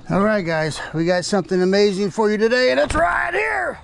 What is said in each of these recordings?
All right, guys, we got something amazing for you today, and it's right here.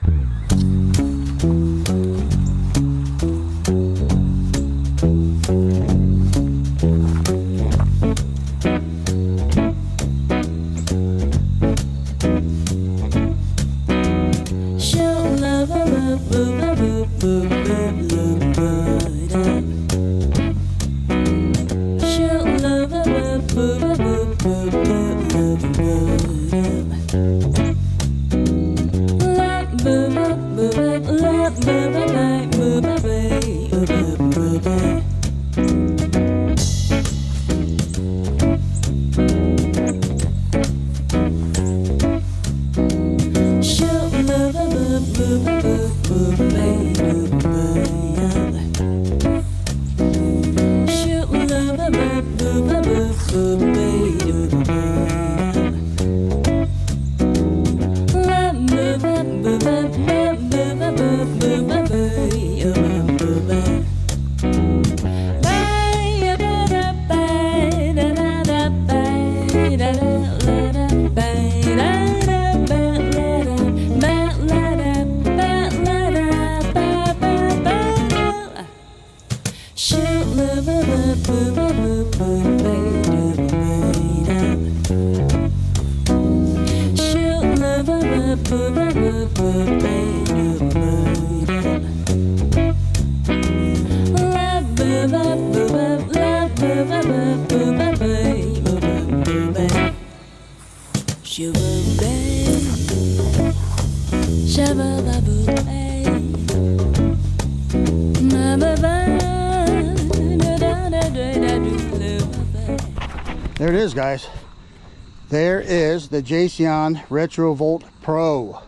There it is, guys. There is the JASION RetroVolt Pro.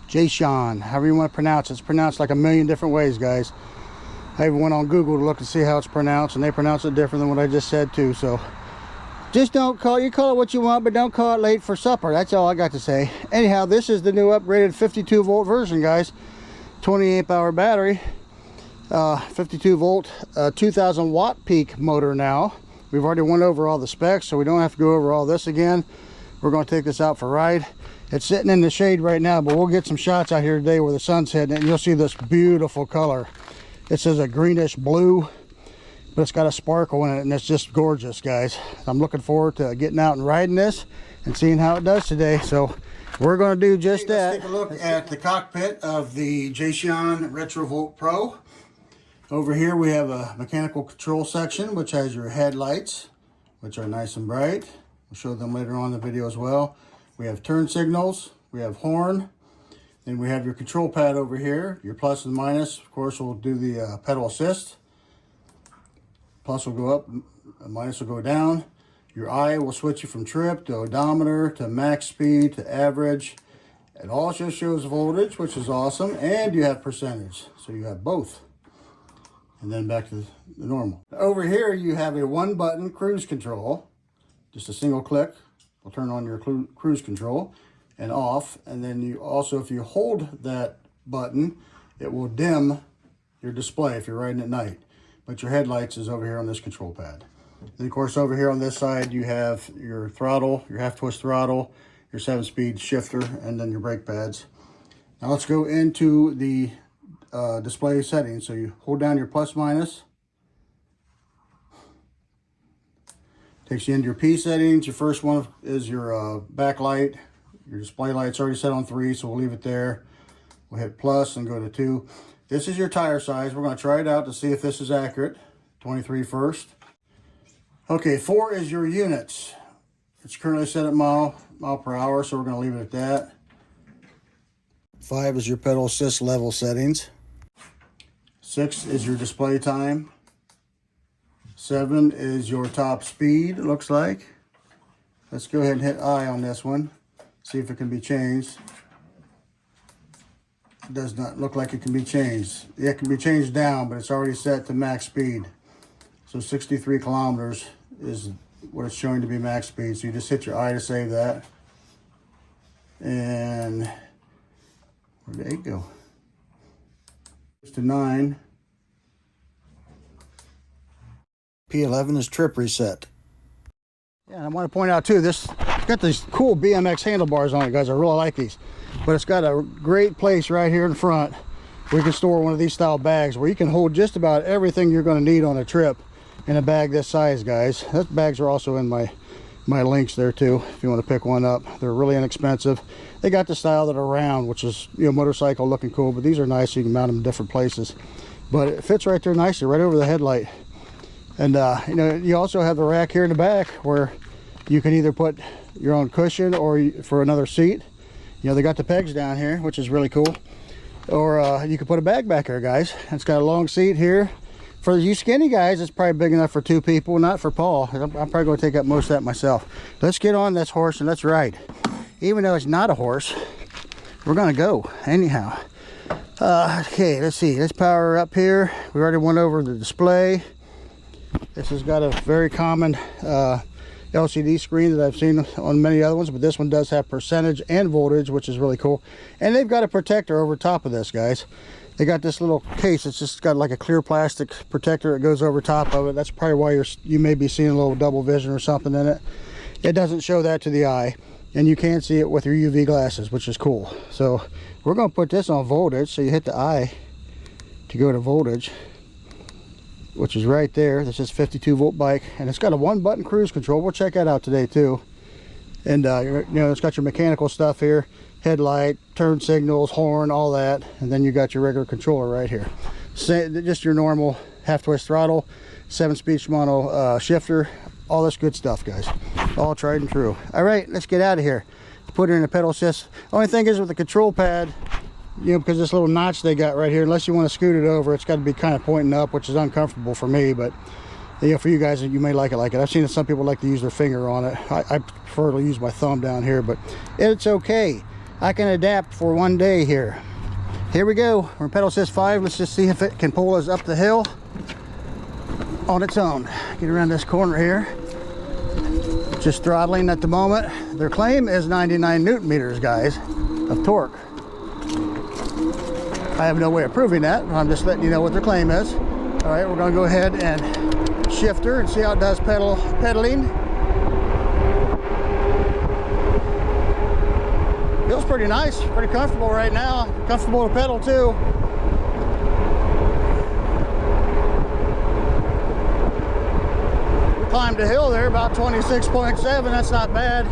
JASION, however you want to pronounce it. It's pronounced like a million different ways, guys. I even went on Google to look and see how it's pronounced, and they pronounce it different than what I just said too. So just don't call it what you want, but don't call it late for supper. That's all I got to say. Anyhow, this is the new upgraded 52 volt version, guys. 28 hour battery, 52 volt, 2000 watt peak motor now. We've already went over all the specs, so we don't have to go over all this again. We're going to take this out for a ride. It's sitting in the shade right now, but we'll get some shots out here today where the sun's hitting it, and you'll see this beautiful color. This is a greenish blue, but it's got a sparkle in it, and it's just gorgeous, guys. I'm looking forward to getting out and riding this and seeing how it does today. So we're going to do just that. Let's take a look at the cockpit of the JASION RetroVolt Pro. Over here we have a mechanical control section, which has your headlights, which are nice and bright. We'll show them later on in the video as well. We have turn signals, we have horn, then we have your control pad over here. Your plus and minus, of course, will do the pedal assist. Plus will go up, minus will go down. Your eye will switch you from trip to odometer to max speed to average. It also shows voltage, which is awesome, and you have percentage, so you have both. And then back to the normal. Over here you have a one button cruise control. Just a single click will turn on your cruise control and off. And then you also, if you hold that button, it will dim your display if you're riding at night. But your headlights is over here on this control pad. And of course over here on this side you have your throttle, your half twist throttle, your 7-speed shifter, and then your brake pads. Now let's go into the display settings. So you hold down your plus minus, takes you into your P settings. Your first one is your backlight. Your display light's already set on 3, so we'll leave it there. We'll hit plus and go to 2. This is your tire size. We're going to try it out to see if this is accurate. 23 first. Okay, 4 is your units. It's currently set at mile per hour, so we're going to leave it at that. 5 is your pedal assist level settings. 6 is your display time. 7 is your top speed, it looks like. Let's go ahead and hit I on this one. See if it can be changed. It does not look like it can be changed. It can be changed down, but it's already set to max speed. So 63 kilometers is what it's showing to be max speed. So you just hit your I to save that. And where did 8 go? To 9. P11 is trip reset. Yeah, and I want to point out too, this It's got these cool BMX handlebars on it, guys. I really like these. But it's got a great place right here in front where you can store one of these style bags where you can hold just about everything you're going to need on a trip in a bag this size, guys. Those bags are also in my links there too, if you want to pick one up. They're really inexpensive. They got the style that are round, which is, you know, motorcycle looking cool, but these are nice, so you can mount them in different places. But it fits right there nicely, right over the headlight. And you know, you also have the rack here in the back where you can either put your own cushion or for another seat. You know, they got the pegs down here, which is really cool. Or you can put a bag back here, guys. It's got a long seat here. For you skinny guys, it's probably big enough for 2 people, not for Paul. I'm probably going to take up most of that myself. Let's get on this horse and let's ride. Even though it's not a horse, we're going to go anyhow. Okay, let's see. Let's power up here. We already went over the display. This has got a very common LCD screen that I've seen on many other ones, but this one does have percentage and voltage, which is really cool. And they've got a protector over top of this, guys. They got this little case. It's just got like a clear plastic protector that goes over top of it. That's probably why you may be seeing a little double vision or something in it. It doesn't show that to the eye, and you can see it with your UV glasses, which is cool. So we're going to put this on voltage, so you hit the eye to go to voltage, which is right there. This is 52-volt bike, and it's got a 1-button cruise control. We'll check that out today too. And you know, it's got your mechanical stuff here. Headlight, turn signals, horn, all that, and then you got your regular controller right here. Just your normal half-twist throttle, 7-speed Shimano shifter, all this good stuff, guys. All tried and true. All right, let's get out of here. Put it in a pedal assist. Only thing is with the control pad, you know, because this little notch they got right here, unless you want to scoot it over, it's got to be kind of pointing up, which is uncomfortable for me, but you know, for you guys, you may like it. I've seen that some people like to use their finger on it. I prefer to use my thumb down here, but it's okay. I can adapt for one day here. Here we go. We're in pedal assist 5. Let's just see if it can pull us up the hill on its own. Get around this corner here. Just throttling at the moment. Their claim is 99 Newton meters, guys, of torque. I have no way of proving that. I'm just letting you know what their claim is. All right, we're going to go ahead and shift her and see how it does pedaling. Feels pretty nice, pretty comfortable right now. Comfortable to pedal too. We climbed a hill there, about 26.7. That's not bad.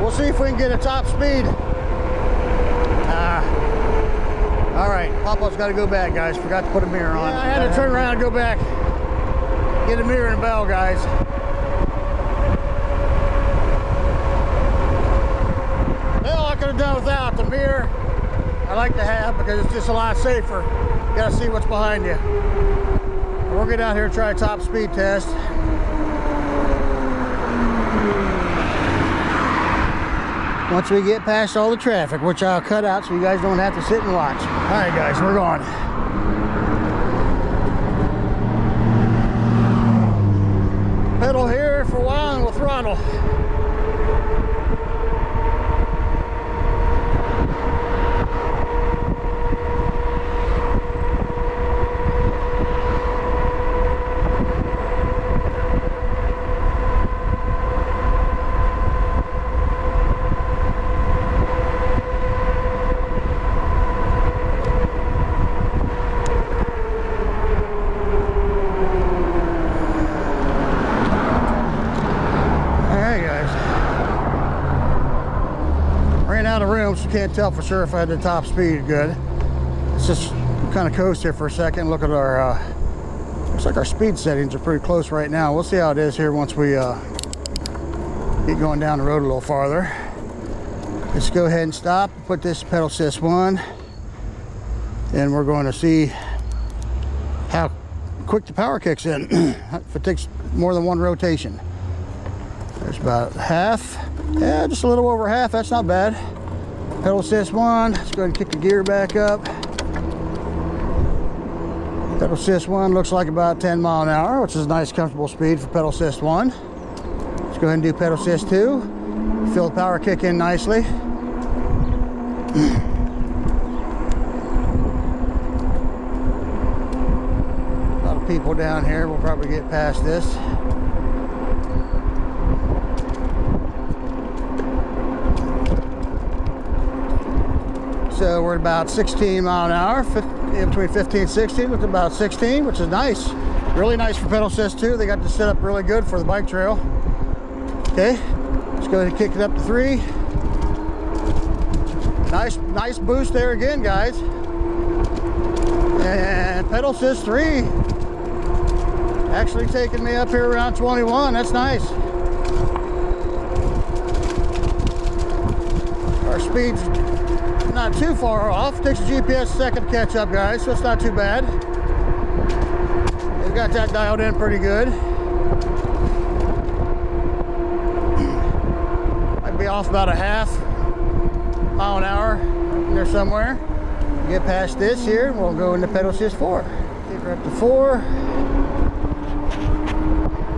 We'll see if we can get a top speed. All right, Papa's got to go back, guys. Forgot to put a mirror on. Yeah, I had to turn around and go back. Get a mirror and a bell, guys. Done without the mirror. I like to have because it's just a lot safer. You gotta see what's behind you. We'll get out here and try a top speed test. Once we get past all the traffic, which I'll cut out so you guys don't have to sit and watch. All right, guys, we're going. Pedal here for a while and we'll throttle. Can't tell for sure if I had the top speed good. Let's just kind of coast here for a second. Look at our looks like our speed settings are pretty close right now. We'll see how it is here once we get going down the road a little farther. Let's go ahead and stop, put this pedal assist 1, and we're going to see how quick the power kicks in if it takes more than one rotation. There's about half. Yeah, just a little over half. That's not bad. Pedal assist 1, let's go ahead and kick the gear back up. Pedal assist 1 looks like about 10 miles an hour, which is a nice comfortable speed for pedal assist 1. Let's go ahead and do pedal assist 2. Feel the power kick in nicely. A lot of people down here, we'll probably get past this. so we're at about 16 mile an hour, between 15 and 16, with about 16, which is nice. Really nice for pedal assist too. They got this set up really good for the bike trail. Okay, let's go ahead and kick it up to 3. Nice boost there again, guys. And pedal assist 3. Actually taking me up here around 21. That's nice. Our speed's not too far off. Takes the GPS a second to catch up, guys, so it's not too bad. We've got that dialed in pretty good. Might be off about a half mile an hour in there somewhere. Get past this here, and we'll go into pedal assist 4. Get her up to 4.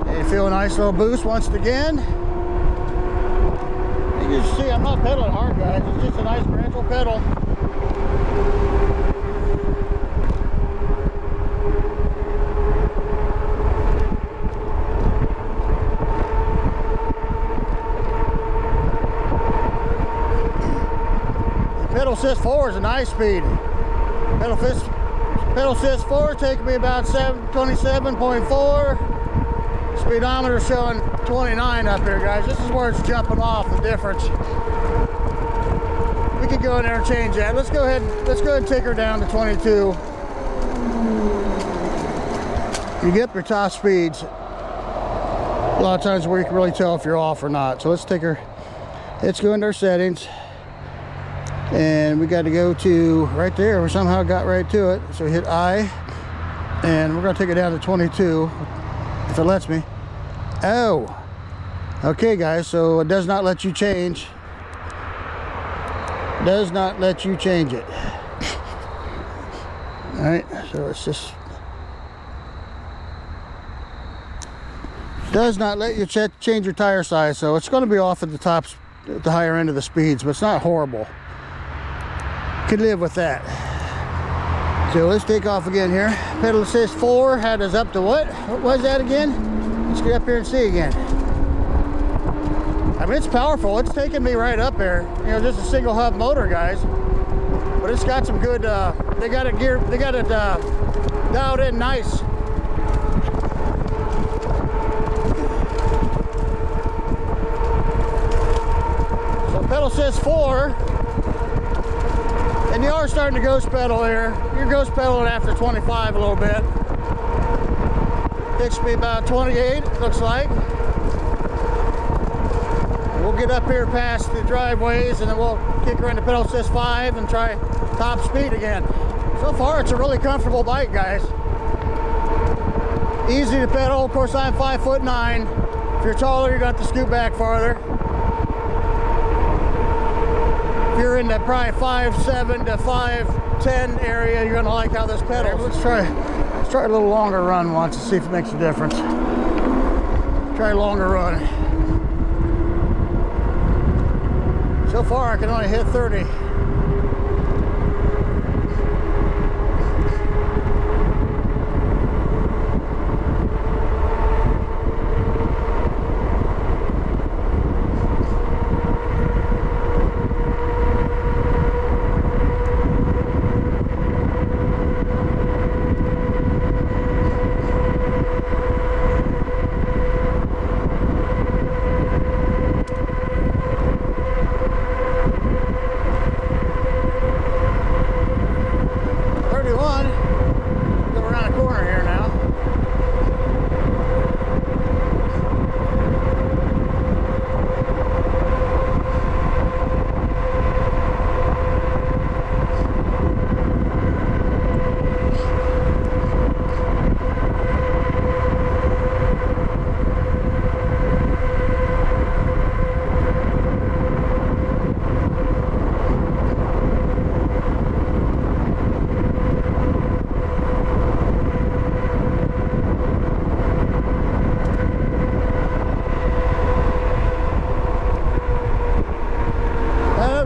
And you feel a nice little boost once again. You can see I'm not pedaling hard, guys. It's just a nice gradual pedal. Pedal assist 4 is a nice speed. Pedal assist 4 taking me about 27.4. Speedometer showing 29 up here, guys. This is where it's jumping off the difference. We can go in there and change that. Let's go ahead and take her down to 22. You get your top speeds a lot of times where you can really tell if you're off or not. So let's take her. Let's go into our settings. And we got to go to right there. We somehow got right to it. So hit I, and we're going to take it down to 22 if it lets me. Oh, okay, guys. So it does not let you change. Does not let you change it. All right. So it's just does not let you change your tire size. So it's going to be off at the top, at the higher end of the speeds, but it's not horrible. Could live with that. So let's take off again here. Pedal assist 4 had us up to what? What was that again? Let's get up here and see again. I mean, it's powerful. It's taking me right up there. You know, just a single hub motor, guys. But it's got some good. They got it geared. They got it dialed in nice. So pedal assist 4. And you are starting to ghost pedal here. You're ghost pedaling after 25 a little bit. Takes me about 28, looks like. We'll get up here past the driveways, and then we'll kick her into pedal assist 5 and try top speed again. So far, it's a really comfortable bike, guys. Easy to pedal. Of course, I'm 5'9". If you're taller, you're going to have to scoot back farther. If you're in the probably 5'7" to 5'10" area, you're gonna like how this pedals. Let's try a little longer run once and see if it makes a difference. Try a longer run. So far, I can only hit 30.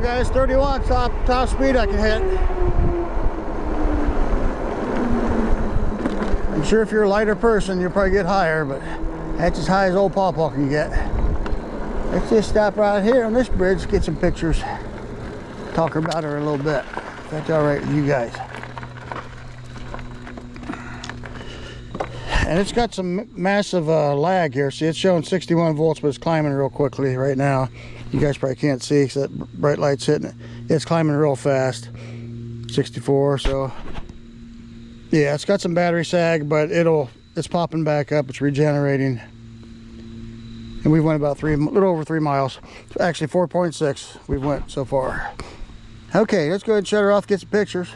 Guys, 31 top speed I can hit. I'm sure if you're a lighter person, you'll probably get higher, but that's as high as old Pawpaw can get. Let's just stop right here on this bridge, get some pictures, talk about her a little bit. If that's all right with you guys. And it's got some massive lag here. See, it's showing 61 volts, but it's climbing real quickly right now. You guys probably can't see because that bright light's hitting it. It's climbing real fast. 64, so yeah, it's got some battery sag, but it's popping back up. It's regenerating. And we went about a little over 3 miles. Actually 4.6 we went so far. Okay, let's go ahead and shut her off, get some pictures.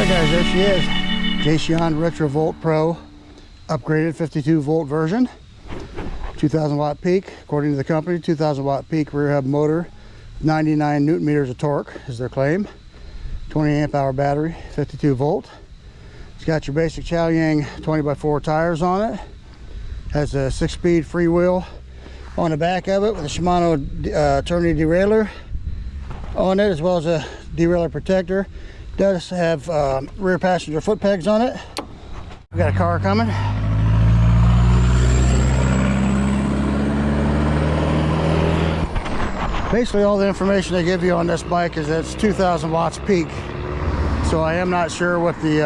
Guys, there she is, JASION RetroVolt Pro, upgraded 52 volt version, 2000 watt peak, according to the company, 2000 watt peak rear hub motor, 99 newton meters of torque is their claim, 20 amp hour battery, 52 volt. It's got your basic Chaoyang 20x4 tires on it, has a 6-speed freewheel on the back of it with a Shimano Eternity derailleur on it, as well as a derailleur protector. Does have rear passenger foot pegs on it. We got a car coming. Basically all the information they give you on this bike is that it's 2000 watts peak. So I am not sure what the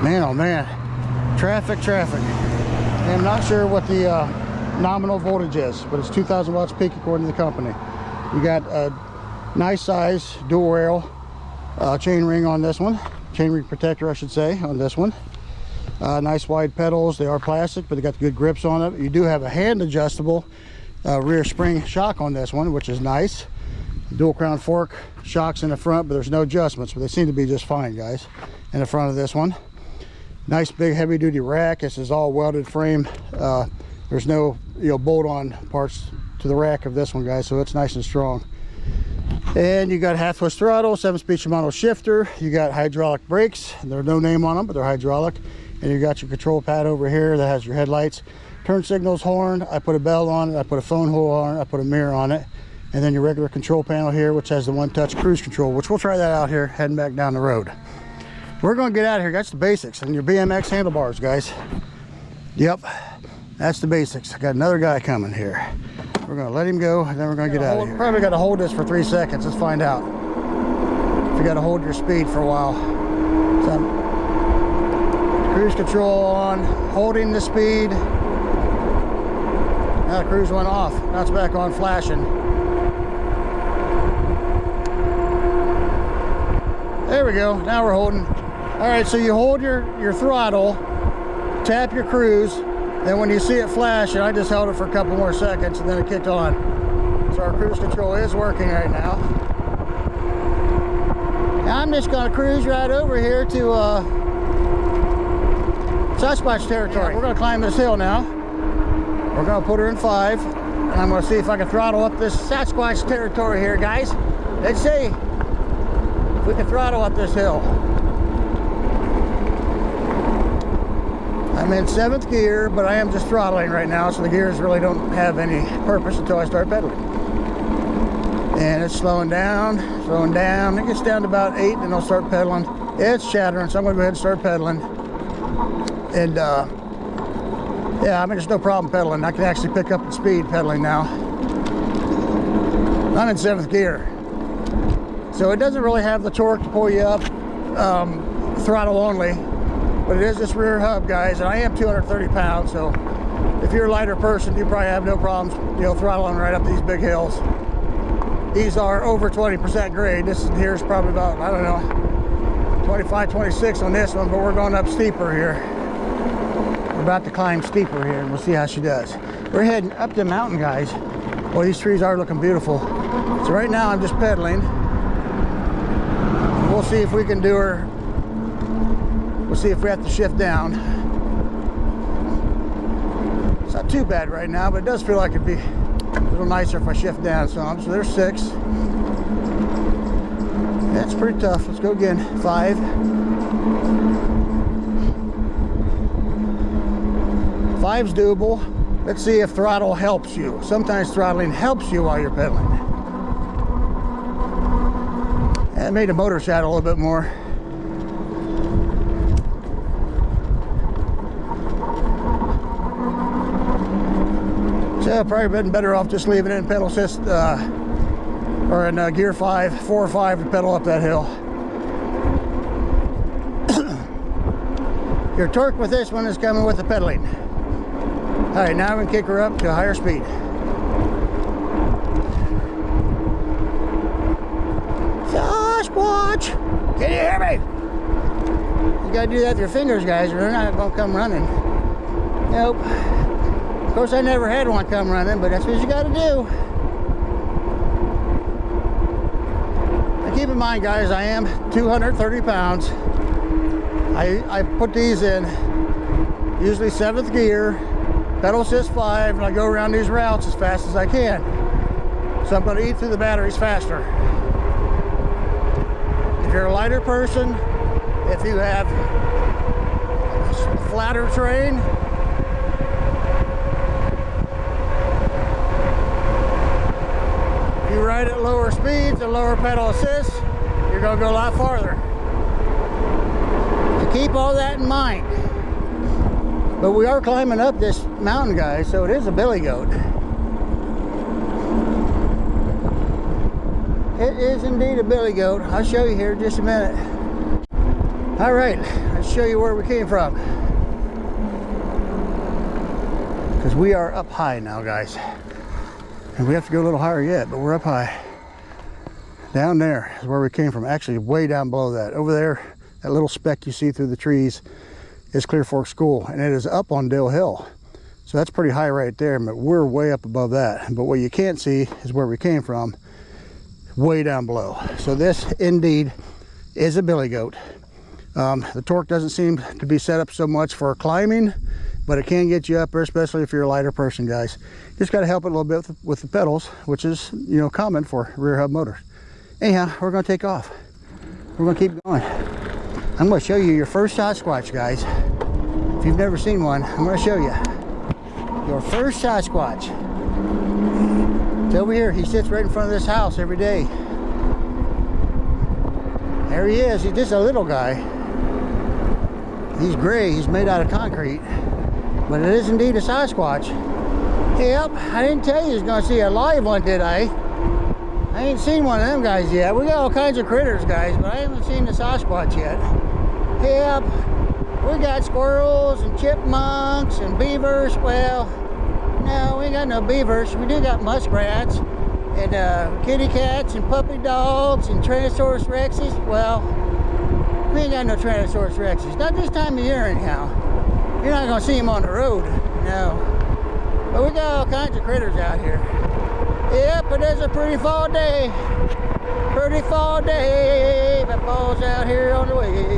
man, oh man, traffic. I am not sure what the nominal voltage is, but it's 2000 watts peak according to the company. You got a nice size dual rail chain ring on this one, chain ring protector I should say on this one. Nice wide pedals, they are plastic but they got good grips on it. You do have a hand adjustable rear spring shock on this one, which is nice. Dual crown fork shocks in the front, but there's no adjustments, but they seem to be just fine, guys, in the front of this one. Nice big heavy duty rack. This is all welded frame. There's no bolt on parts to the rack of this one, guys, so it's nice and strong. And you got half push throttle, 7-speed Shimano shifter. You got hydraulic brakes. There's no name on them, but they're hydraulic. And you got your control pad over here that has your headlights, turn signals, horn. I put a bell on it. I put a phone hole on it. I put a mirror on it. And then your regular control panel here, which has the one-touch cruise control, which we'll try that out here heading back down the road. We're going to get out of here. That's the basics. And your BMX handlebars, guys. Yep, that's the basics. I got another guy coming here. We're going to let him go, and then we're going to get out of here. Probably got to hold this for 3 seconds. Let's find out. If you got to hold your speed for a while. So cruise control on, holding the speed. Now the cruise went off. Now it's back on flashing. There we go. Now we're holding. All right, so you hold your throttle, tap your cruise. Then when you see it flash, and I just held it for a couple more seconds and then it kicked on. So our cruise control is working right now. Now I'm just gonna cruise right over here to Sasquatch territory. Yeah, we're gonna climb this hill now. We're gonna put her in 5. And I'm gonna see if I can throttle up this Sasquatch territory here, guys. Let's see if we can throttle up this hill. I'm in 7th gear, but I am just throttling right now, so the gears really don't have any purpose until I start pedaling. And it's slowing down. It gets down to about 8, and I'll start pedaling. It's chattering, so I'm going to go ahead and start pedaling. And yeah, I mean, there's no problem pedaling. I can actually pick up the speed pedaling now. I'm in 7th gear. So it doesn't really have the torque to pull you up, throttle only. But it is this rear hub, guys, and I am 230 pounds, so if you're a lighter person, you probably have no problems, you know, throttling right up these big hills. These are over 20% grade. This here's probably about, I don't know, 25, 26 on this one, but we're going up steeper here. We're about to climb steeper here, and we'll see how she does. We're heading up the mountain, guys. Well, these trees are looking beautiful. So right now I'm just pedaling. We'll see if we can do her. We'll see if we have to shift down. It's not too bad right now, but it does feel like it'd be a little nicer if I shift down some. So there's 6. That's pretty tough. Let's go again. 5. 5's doable. Let's see if throttle helps you. Sometimes throttling helps you while you're pedaling. That made the motor shadow a little bit more. So probably been better off just leaving it in pedal assist, or in gear 5, 4 or 5 to pedal up that hill. Your torque with this one is coming with the pedaling. All right, now we can kick her up to a higher speed. Sasquatch! Can you hear me? You gotta do that with your fingers, guys, or they're not gonna come running. Nope. Of course, I never had one come running, but that's what you gotta do. Now keep in mind, guys, I am 230 pounds. I put these in usually 7th gear. Pedal assist 5, and I go around these routes as fast as I can. So I'm going to eat through the batteries faster. If you're a lighter person, if you have a flatter terrain, if you ride at lower speeds and lower pedal assist, you're going to go a lot farther. So keep all that in mind. But we are climbing up this mountain, guys, so it is a billy goat. It is indeed a billy goat. I'll show you here in just a minute. All right, let's show you where we came from. Because we are up high now, guys. And we have to go a little higher yet, but we're up high. Down there is where we came from. Actually, way down below that. Over there, that little speck you see through the trees is Clear Fork School, and it is up on Dill Hill. So that's pretty high right there, but we're way up above that. But what you can't see is where we came from, way down below. So this indeed is a billy goat. The torque doesn't seem to be set up so much for climbing, but it can get you up there, especially if you're a lighter person, guys. Just got to help it a little bit with the pedals, which is, you know, common for rear hub motors. Anyhow, we're going to take off. We're going to keep going. I'm going to show you your first Sasquatch, guys. If you've never seen one, I'm going to show you your first Sasquatch. It's over here. He sits right in front of this house every day. There he is. He's just a little guy. He's gray. He's made out of concrete. But it is indeed a Sasquatch. Yep, I didn't tell you you was going to see a live one, did I? I ain't seen one of them guys yet. We got all kinds of critters, guys, but I haven't seen the Sasquatch yet. Yep, we got squirrels and chipmunks and beavers. Well, no, we ain't got no beavers. We do got muskrats and kitty cats and puppy dogs and Tyrannosaurus rexes. Well, we ain't got no Tyrannosaurus rexes. Not this time of year, anyhow. You're not going to see them on the road, no. But we got all kinds of critters out here. Yep, it is a pretty fall day. Pretty fall day that falls out here on the way.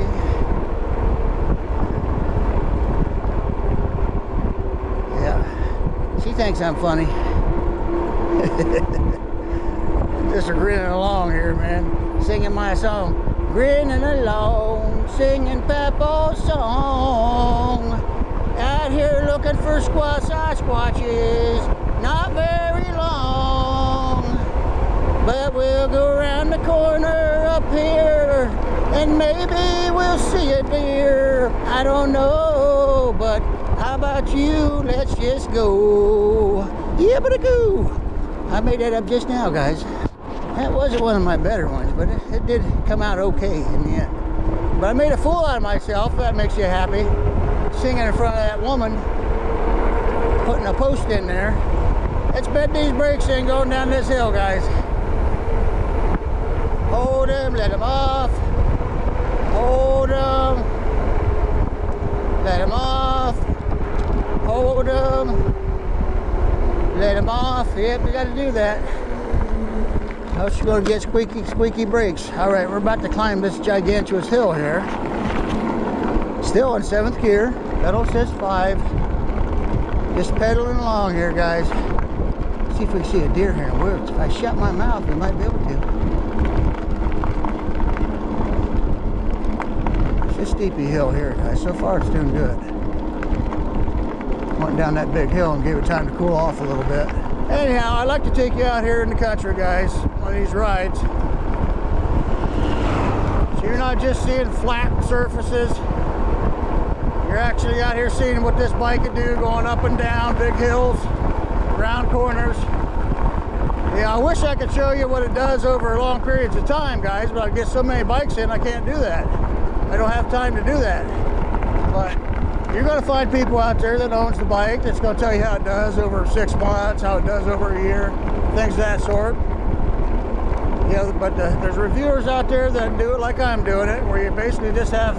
Yeah, she thinks I'm funny. Just grinning along here, man. Singing my song. Grinning along, singing Papa's song. Out here looking for Sasquatches. Not very long. But we'll go around the corner up here and maybe we'll see a deer. I don't know, but how about you? Let's just go. Yippity-goo. I made that up just now, guys. That wasn't one of my better ones, but it did come out okay in the end. But I made a fool out of myself. That makes you happy. Singing in front of that woman. putting a post in there. Let's bed these brakes in going down this hill, guys. Hold them, let them off. Hold them. Let them off. Hold them. Let them off. Yep, you got to do that. Else you're going to get squeaky brakes. All right, we're about to climb this gigantuous hill here. Still in 7th gear. Pedal assist 5. Just pedaling along here, guys. See if we can see a deer here in the woods. If I shut my mouth, we might be able to. It's a steepy hill here, guys. So far, it's doing good. Went down that big hill and gave it time to cool off a little bit. Anyhow, I'd like to take you out here in the country, guys, on these rides. So you're not just seeing flat surfaces. You're actually out here seeing what this bike can do, going up and down big hills, round corners. Yeah, I wish I could show you what it does over long periods of time, guys, but I get so many bikes in, I can't do that. I don't have time to do that. But you're going to find people out there that owns the bike that's going to tell you how it does over 6 months, how it does over a year, things of that sort. You know, but there's reviewers out there that do it like I'm doing it, where you basically just have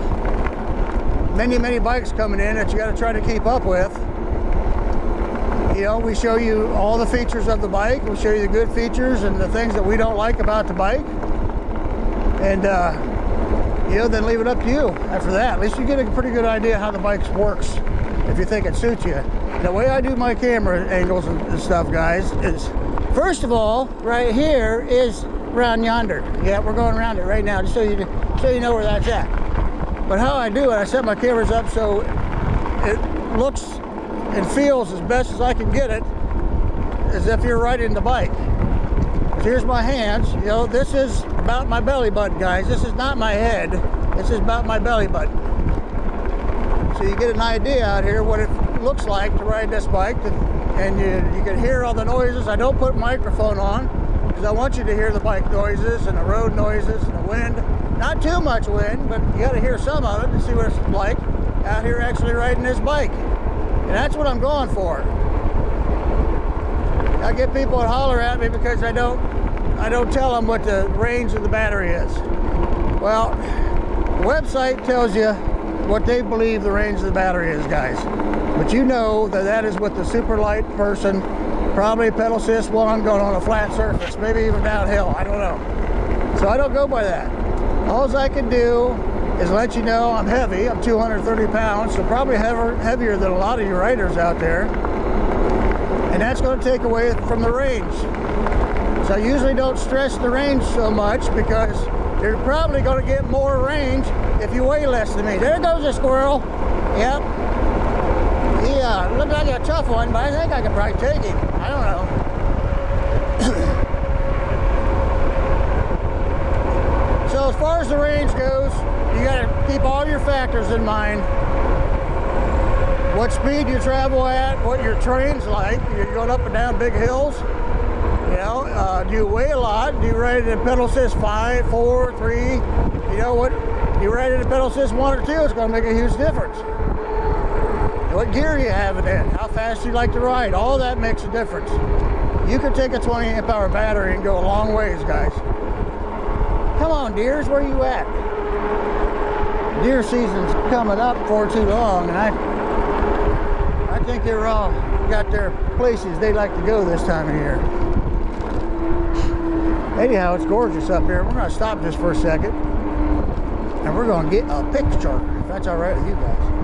many bikes coming in that you got to try to keep up with. You know, we show you all the features of the bike. We show you the good features and the things that we don't like about the bike. And, you know, then leave it up to you after that. At least you get a pretty good idea how the bike works if you think it suits you. The way I do my camera angles and stuff, guys, is first of all, right here is around yonder. Yeah, we're going around it right now just so you know where that's at. But how I do it, I set my cameras up so it looks and feels as best as I can get it, as if you're riding the bike. So here's my hands. You know, this is about my belly button, guys. This is not my head. This is about my belly button. So you get an idea out here what it looks like to ride this bike, and you can hear all the noises. I don't put a microphone on because I want you to hear the bike noises and the road noises and the wind. Not too much wind, but you got to hear some of it to see what it's like out here actually riding this bike. And that's what I'm going for. I get people that holler at me because I don't tell them what the range of the battery is. Well, the website tells you what they believe the range of the battery is, guys. But you know that is with the super light person, probably pedal assist one going on a flat surface, maybe even downhill, I don't know. So I don't go by that. All I can do is let you know I'm heavy. I'm 230 pounds, so probably heavier than a lot of you riders out there. And that's going to take away from the range. So I usually don't stress the range so much because you're probably going to get more range if you weigh less than me. There goes a squirrel. Yep. Yeah, looks like a tough one, but I think I could probably take him. I don't know. So as far as the range goes, you got to keep all your factors in mind. What speed you travel at, what your terrain's like. You're going up and down big hills. You know, do you weigh a lot? Do you ride it in pedal assist 5, 4, 3? You know what? You ride it in pedal assist 1 or 2, it's going to make a huge difference. What gear you have it in, how fast you like to ride, all that makes a difference. You can take a 20 amp hour battery and go a long ways, guys. Come on, deers, where you at? Deer season's coming up before too long, and I think they're all got their places they like to go this time of year. Anyhow, it's gorgeous up here. We're going to stop just for a second, and we're going to get a picture, if that's all right with you guys.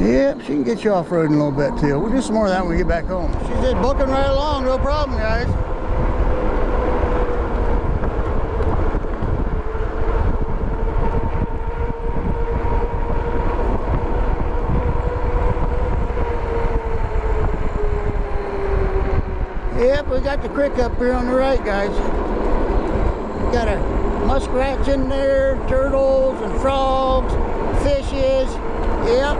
Yep, she can get you off-roading a little bit too. We'll do some more of that when we get back home. She's just booking right along, no problem, guys. Yep, we got the creek up here on the right, guys. We got a muskrats in there, turtles and frogs, fishes. Yep.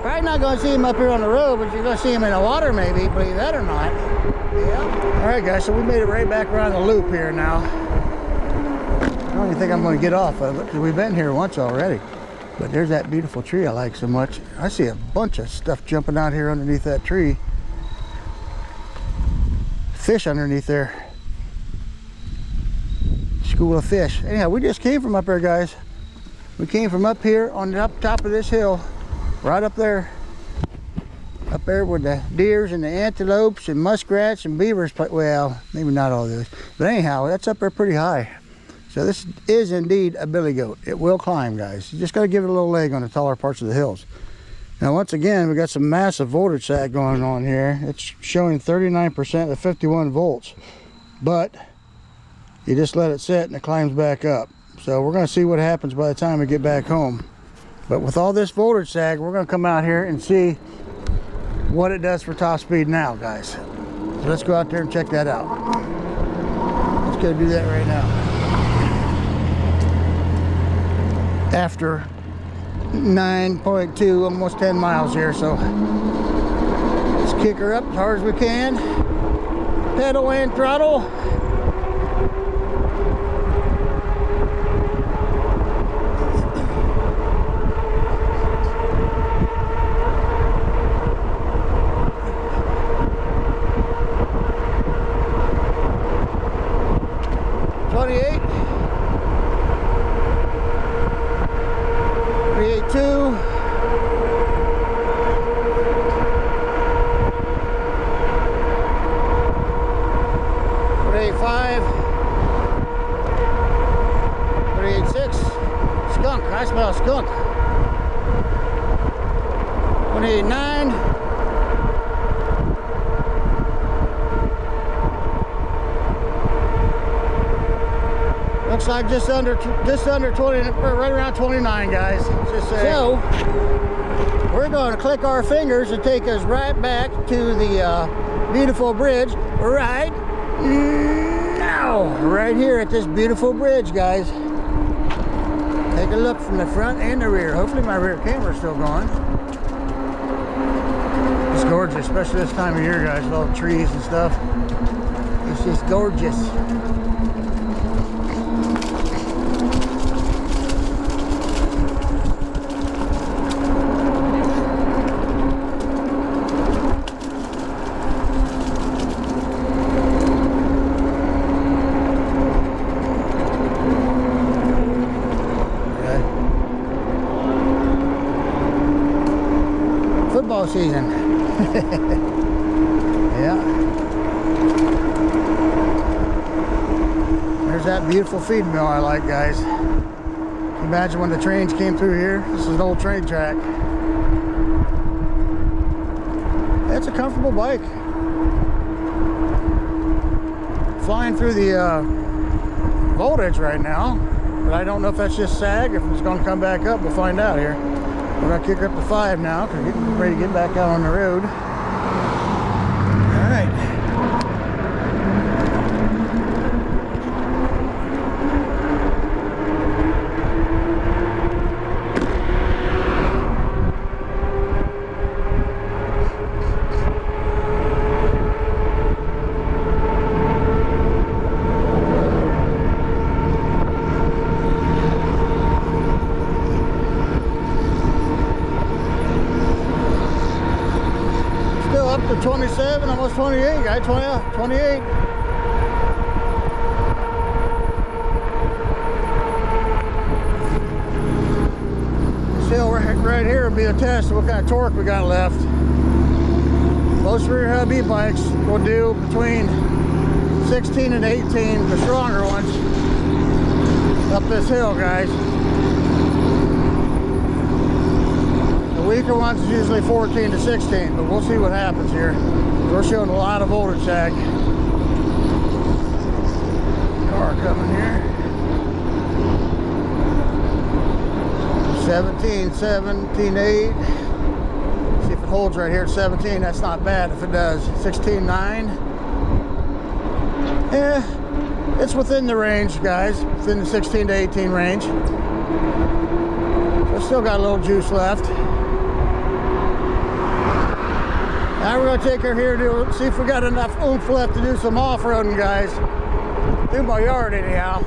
Probably not going to see them up here on the road, but you're going to see them in the water maybe, believe that or not. Yep. Alright guys, so we made it right back around the loop here now. I don't even think I'm going to get off of it, because we've been here once already. But there's that beautiful tree I like so much. I see a bunch of stuff jumping out here underneath that tree. Fish underneath there. School of fish. Anyhow, we just came from up there, guys. We came from up here on the top of this hill, right up there where the deers and the antelopes and muskrats and beavers play. Well, maybe not all those, but anyhow, that's up there pretty high. So this is indeed a billy goat. It will climb, guys. You just got to give it a little leg on the taller parts of the hills. Now, once again, we got some massive voltage sag going on here. It's showing 39% at 51 volts, but you just let it sit and it climbs back up. So we're going to see what happens by the time we get back home. But with all this voltage sag, we're going to come out here and see what it does for top speed now, guys. So let's go out there and check that out. Let's go do that right now. After 9.2, almost 10 miles here, so let's kick her up as hard as we can. Pedal and throttle. I smell a skunk. 189. Looks like just under 20, right around 29, guys. So we're going to click our fingers and take us right back to the beautiful bridge right now, right here at this beautiful bridge, guys. Take a look from the front and the rear. Hopefully my rear camera's still going. It's gorgeous, especially this time of year, guys, with all the trees and stuff. It's just gorgeous. Football season. Yeah. There's that beautiful feed mill I like, guys. Imagine when the trains came through here. This is an old train track. It's a comfortable bike. Flying through the voltage right now, but I don't know if that's just sag, if it's going to come back up. We'll find out here. We're going to kick her up to 5 now because we're getting ready to get back out on the road. All right. Up to 27, almost 28, guys. 28. This hill right here will be a test of what kind of torque we got left. Most rear hub e-bikes will do between 16 and 18, the stronger ones, up this hill, guys. The weaker ones is usually 14 to 16, but we'll see what happens here. We're showing a lot of voltage sag. Car coming here. 17.8. See if it holds right here at 17. That's not bad if it does. 16.9. Yeah, it's within the range, guys. Within the 16 to 18 range. So still got a little juice left. Now we're gonna take her here to see if we got enough oomph left to do some off-roading, guys. Through my yard anyhow.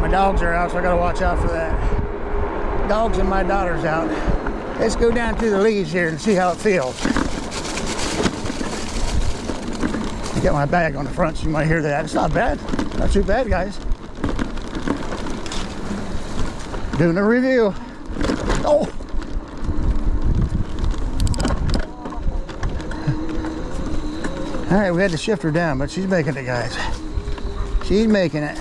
My dogs are out, so I gotta watch out for that. Dogs and my daughter's out. Let's go down through the leaves here and see how it feels. I got my bag on the front, so you might hear that. It's not bad. Not too bad, guys. Doing a review. Oh! All right, we had to shift her down, but she's making it, guys. She's making it.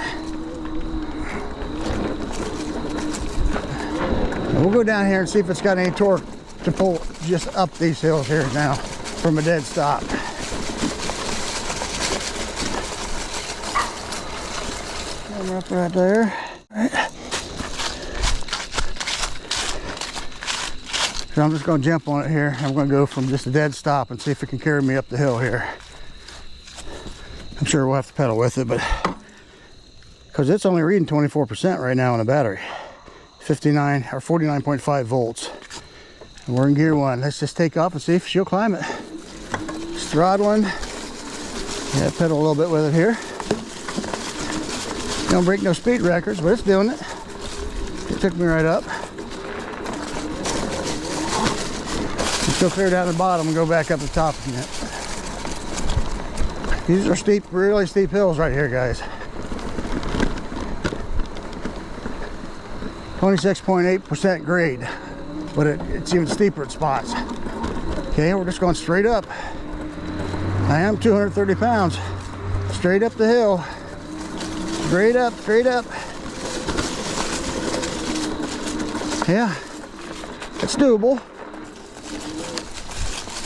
And we'll go down here and see if it's got any torque to pull just up these hills here now from a dead stop. Camera up right there. All right. So I'm just going to jump on it here. I'm going to go from just a dead stop and see if it can carry me up the hill here. I'm sure we'll have to pedal with it, but because it's only reading 24% right now on the battery, 59 or 49.5 volts, and we're in gear 1. Let's just take off and see if she'll climb it. Just throttling. Yeah, pedal a little bit with it here. Don't break no speed records, but it's doing it. It took me right up. Still clear down the bottom and go back up the top again. These are steep, really steep hills right here, guys. 26.8% grade, but it's even steeper at spots. Okay, we're just going straight up. I am 230 pounds. Straight up the hill. Straight up, straight up. Yeah, it's doable.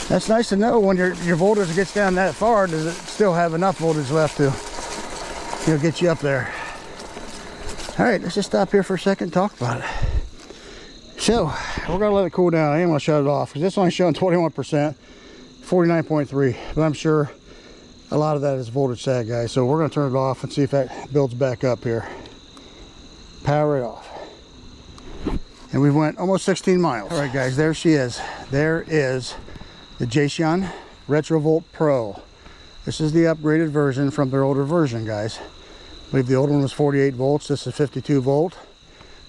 That's nice to know when your voltage gets down that far. Does it still have enough voltage left to, you know, get you up there? All right, let's just stop here for a second and talk about it. So we're gonna let it cool down. I am gonna shut it off because it's only showing 21%, 49.3. But I'm sure a lot of that is voltage sag, guys. So we're gonna turn it off and see if that builds back up here. Power it off. And we went almost 16 miles. All right, guys, there she is. There is the JASION RetroVolt Pro. This is the upgraded version from their older version, guys. I believe the old one was 48 volts. This is 52 volt,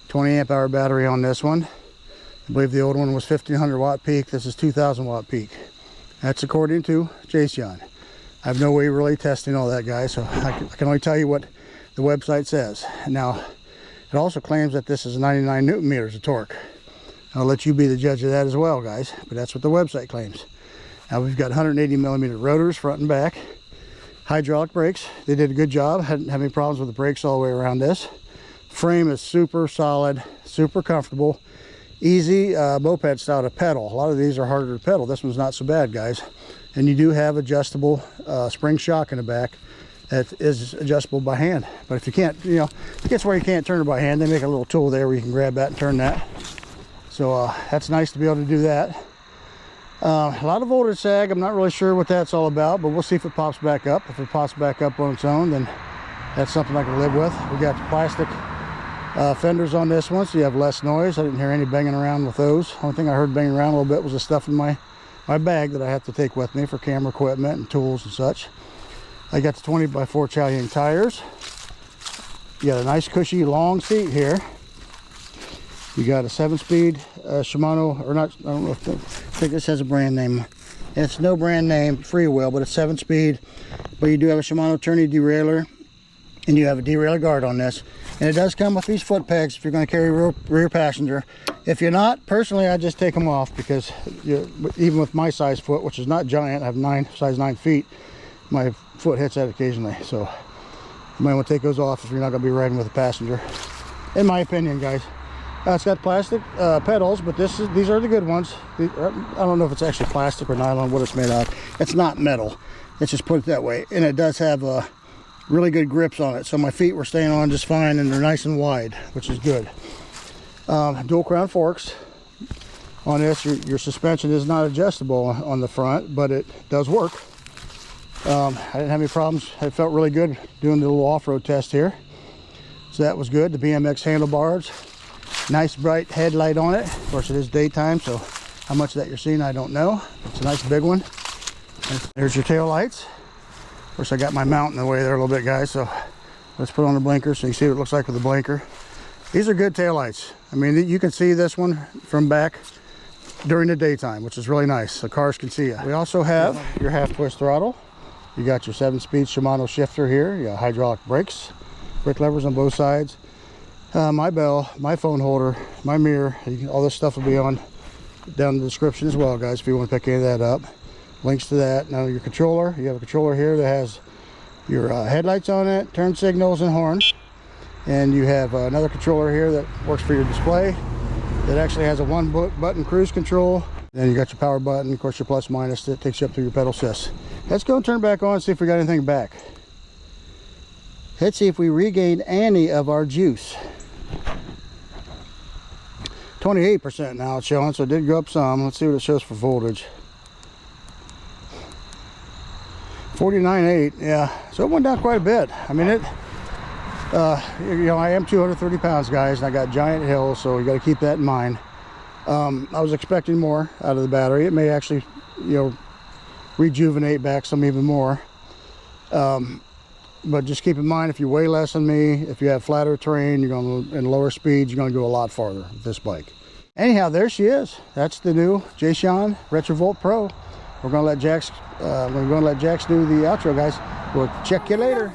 20 amp hour battery on this one. I believe the old one was 1500 watt peak. This is 2000 watt peak. That's according to JASION. I have no way of really testing all that, guys, so I can only tell you what the website says. Now, it also claims that this is 99 newton meters of torque. I'll let you be the judge of that as well, guys, but that's what the website claims. Now we've got 180 millimeter rotors front and back, hydraulic brakes. They did a good job. Hadn't had any problems with the brakes all the way around this. Frame is super solid, super comfortable, easy moped style to pedal. A lot of these are harder to pedal. This one's not so bad, guys. And you do have adjustable spring shock in the back that is adjustable by hand. But if you can't, you know, if it gets where you can't turn it by hand, they make a little tool there where you can grab that and turn that. So that's nice to be able to do that. A lot of voltage sag. I'm not really sure what that's all about, but we'll see if it pops back up. If it pops back up on its own, then that's something I can live with. We got the plastic fenders on this one, so you have less noise. I didn't hear any banging around with those. Only thing I heard banging around a little bit was the stuff in my bag that I have to take with me for camera equipment and tools and such. I got the 20x4 Italian tires. You got a nice cushy long seat here. You got a 7-speed Shimano, or not, I don't know if I think this has a brand name. It's no brand name, freewheel, but it's 7-speed. But you do have a Shimano tourney derailleur, and you have a derailleur guard on this. And it does come with these foot pegs if you're going to carry rear passenger. If you're not, personally, I just take them off because even with my size foot, which is not giant, I have size 9 feet, my foot hits that occasionally. So you might want to take those off if you're not going to be riding with a passenger. In my opinion, guys. It's got plastic pedals, but these are the good ones. I don't know if it's actually plastic or nylon, what it's made of. It's not metal. Let's just put it that way. And it does have really good grips on it. So my feet were staying on just fine, and they're nice and wide, which is good. Dual crown forks on this. Your suspension is not adjustable on the front, but it does work. I didn't have any problems. It felt really good doing the little off-road test here. So that was good. The BMX handlebars. Nice bright headlight on it. Of course, it is daytime, so how much that you're seeing, I don't know. It's a nice big one. And there's your tail lights. Of course, I got my mount in the way there a little bit, guys, so let's put on the blinker so you can see what it looks like with the blinker. These are good tail lights. I mean, you can see this one from back during the daytime, which is really nice, so cars can see you. We also have your half twist throttle. You got your 7-speed Shimano shifter here. You got hydraulic brakes, brake levers on both sides. My bell, my phone holder, my mirror, all this stuff will be on down in the description as well, guys, if you want to pick any of that up. Links to that. Now your controller, you have a controller here that has your headlights on it, turn signals and horn. And you have another controller here that works for your display that actually has a one-button cruise control. Then you got your power button, of course your plus minus that takes you up through your pedal assist. Let's go and turn back on and see if we got anything back. Let's see if we regained any of our juice. 28% now it's showing, so it did go up some. Let's see what it shows for voltage. 49.8, yeah, so it went down quite a bit. I mean, you know, I am 230 pounds, guys, and I got giant hills, so you got to keep that in mind. I was expecting more out of the battery. It may actually, you know, rejuvenate back some even more. But just keep in mind, if you weigh less than me, if you have flatter terrain, you're going to, in lower speeds, you're going to go a lot farther with this bike. Anyhow, there she is. That's the new JASION RetroVolt Pro. We're going to let Jax do the outro, guys. We'll check you later.